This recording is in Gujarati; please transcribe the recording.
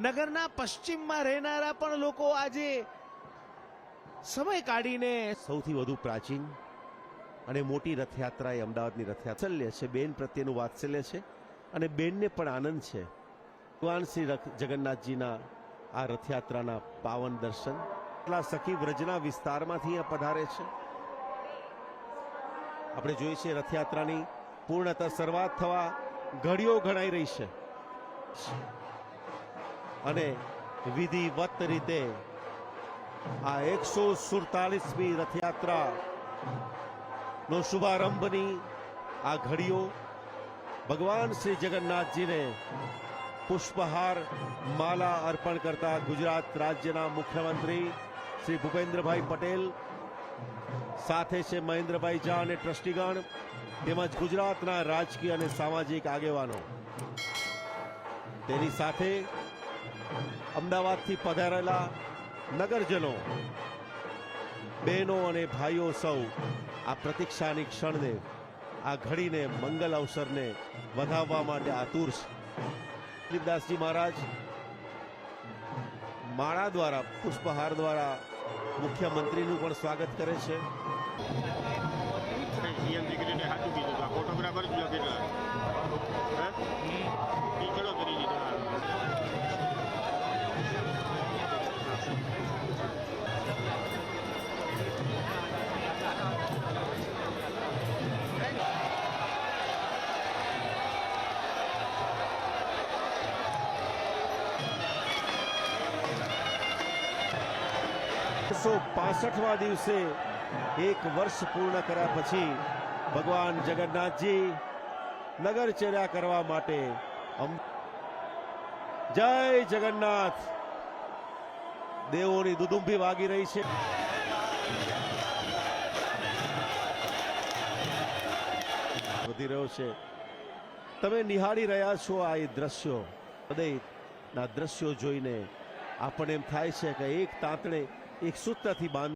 નગરના પશ્ચિમમાં રહેનારા પણ લોકો આજે સમય કાઢીને સૌથી વધુ પ્રાચીન અને મોટી રથયાત્રા એ અમદાવાદની રથયાત્રા છે. બેન પ્રત્યેનું વાત્સલ્ય છે અને બેનને પણ આનંદ છે. ભગવાન શ્રી જગન્નાથજીના આ રથયાત્રાના પાવન દર્શન એટલા સખી વ્રજના વિસ્તારમાંથી અહીંયા પધારે છે. આપણે જોઈએ છીએ રથયાત્રાની પૂર્ણતઃ શરૂઆત થવા ઘડીઓ ગણાઈ રહી છે અને વિધિવત રીતે આ 147મી રથયાત્રા નો શુભારંભની આ ઘડીઓ ભગવાન શ્રી જગન્નાથજીને પુષ્પહાર માલા અર્પણ કરતા ગુજરાત રાજ્યના મુખ્યમંત્રી શ્રી ભૂપેન્દ્રભાઈ પટેલ, સાથે છે મહેન્દ્રભાઈ ઝા અને ટ્રસ્ટીગણ તેમજ ગુજરાતના રાજકીય અને સામાજિક આગેવાનો. તેની સાથે અમદાવાદથી પધારેલા નગરજનો, બહેનો અને ભાઈઓ સૌ આ પ્રતીક્ષાની ક્ષણને, આ ઘડીને, મંગલ અવસરને વધાવવા માટે આતુર છે. દિલીપદાસજી મહારાજ માળા દ્વારા, પુષ્પહાર દ્વારા મુખ્યમંત્રીનું પણ સ્વાગત કરે છે. સીએમ દીકરીને હાથું કીધું તો ફોટોગ્રાફર જ કેટલા ચલો કરી દીધા. 165મા દિવસે એક વર્ષ પૂર્ણ કર્યા પછી ભગવાન જગન્નાથજી નગરચર્યા કરવા માટે જય જગન્નાથ દેવોની દુદુંભી વાગી રહી છે. વધી રહ્યો છે. તમે નિહાળી રહ્યા છો આ એ દ્રશ્યો. હૃદયના દ્રશ્યો જોઈને આપણને એમ થાય છે કે એક તાંતણે એક સૂત્રથી બાંધ